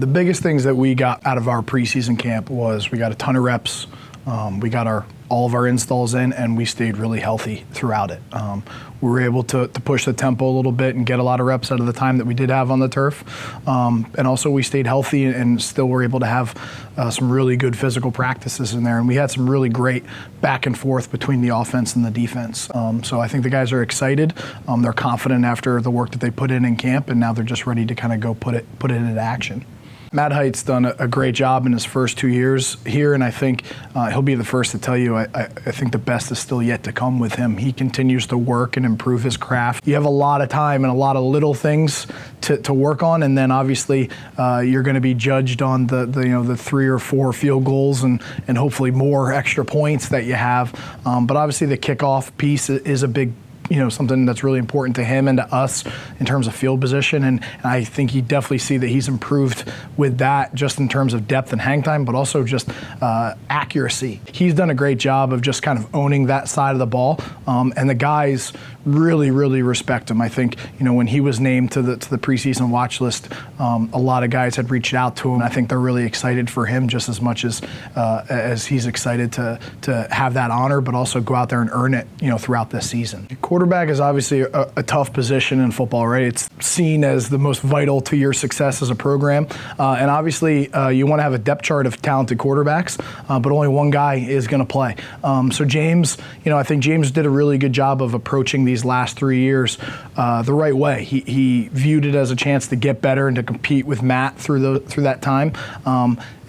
The biggest things that we got out of our preseason camp was we got a ton of reps. We got all of our installs in, and we stayed really healthy throughout it. We were able to push the tempo a little bit and get a lot of reps out of the time that we did have on the turf. And also we stayed healthy and still were able to have some really good physical practices in there. And we had some really great back and forth between the offense and the defense. So I think the guys are excited. They're confident after the work that they put in camp, and now they're just ready to kind of go put it into action. Matt Height's done a great job in his first 2 years here, and I think he'll be the first to tell you I think the best is still yet to come with him. He continues to work and improve his craft. You have a lot of time and a lot of little things to work on, and then obviously you're going to be judged on the 3 or 4 field goals and hopefully more extra points that you have. But obviously the kickoff piece is a big, something that's really important to him and to us in terms of field position. And I think you definitely see that he's improved with that just in terms of depth and hang time, but also just accuracy. He's done a great job of just kind of owning that side of the ball. And the guys really, really respect him. I think, when he was named to the preseason watch list, a lot of guys had reached out to him. I think they're really excited for him just as much as he's excited to have that honor, but also go out there and earn it, throughout this season. Quarterback is obviously a tough position in football, right? It's seen as the most vital to your success as a program. And obviously, you want to have a depth chart of talented quarterbacks, but only one guy is going to play. So James, I think James did a really good job of approaching these last 3 years the right way. He viewed it as a chance to get better and to compete with Matt through that time.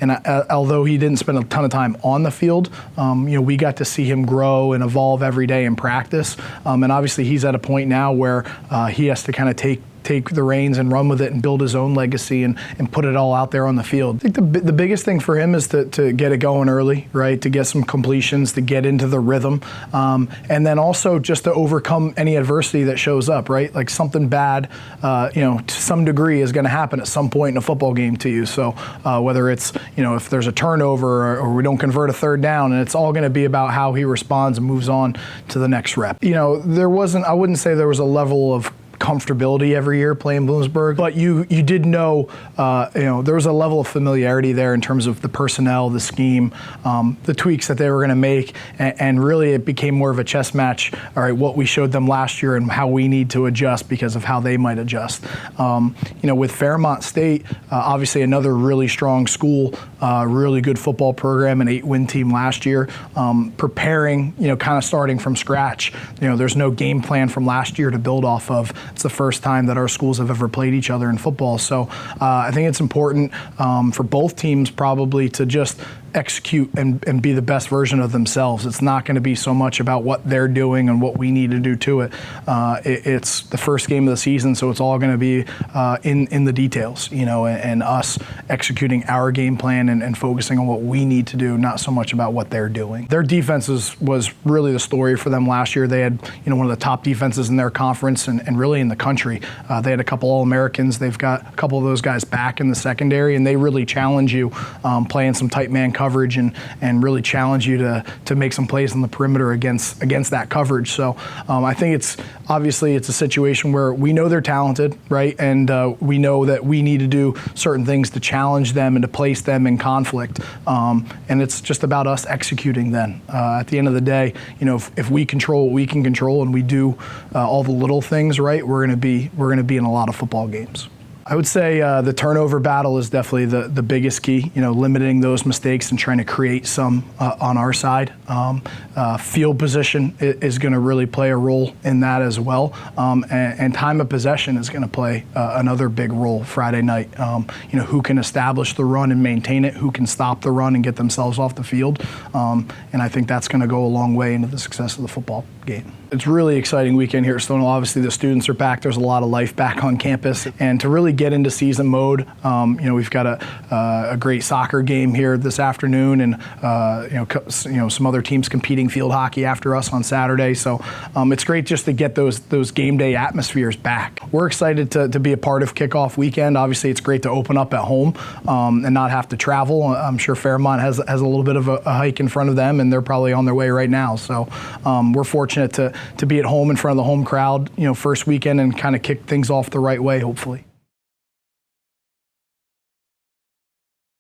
And although he didn't spend a ton of time on the field, we got to see him grow and evolve every day in practice. And obviously he's at a point now where he has to kind of take the reins and run with it and build his own legacy and put it all out there on the field. I think the biggest thing for him is to get it going early, right? To get some completions, to get into the rhythm, and then also just to overcome any adversity that shows up, right? Like something bad, to some degree is going to happen at some point in a football game to you. So whether it's, if there's a turnover or we don't convert a third down, and it's all going to be about how he responds and moves on to the next rep. I wouldn't say there was a level of comfortability every year playing Bloomsburg, but you did know, there was a level of familiarity there in terms of the personnel, the scheme, the tweaks that they were going to make, and really it became more of a chess match. All right, what we showed them last year and how we need to adjust because of how they might adjust. With Fairmont State, obviously another really strong school, really good football program, an 8-win team last year, preparing, kind of starting from scratch. There's no game plan from last year to build off of. It's the first time that our schools have ever played each other in football. So I think it's important for both teams probably to just execute and be the best version of themselves. It's not going to be so much about what they're doing and what we need to do to it. It's the first game of the season, so it's all going to be in the details, and us executing our game plan and focusing on what we need to do, not so much about what they're doing. Their defense was really the story for them last year. They had one of the top defenses in their conference and really in the country. They had a couple All-Americans. They've got a couple of those guys back in the secondary, and they really challenge you playing some tight man coverage and really challenge you to make some plays on the perimeter against that coverage. So I think it's a situation where we know they're talented, right? And we know that we need to do certain things to challenge them and to place them in conflict. And it's just about us executing then. At the end of the day, if we control what we can control and we do all the little things right, we're going to be in a lot of football games. I would say the turnover battle is definitely the biggest key, limiting those mistakes and trying to create some on our side. Field position is going to really play a role in that as well. And time of possession is going to play another big role Friday night. Who can establish the run and maintain it, who can stop the run and get themselves off the field. And I think that's going to go a long way into the success of the football game. It's a really exciting weekend here at Stonehill. Obviously, the students are back. There's a lot of life back on campus. And to really get into season mode, we've got a great soccer game here this afternoon, and some other teams competing field hockey after us on Saturday. So it's great just to get those game day atmospheres back. We're excited to be a part of kickoff weekend. Obviously, it's great to open up at home and not have to travel. I'm sure Fairmont has a little bit of a hike in front of them, and they're probably on their way right now. So we're fortunate to be at home in front of the home crowd, first weekend and kind of kick things off the right way, hopefully.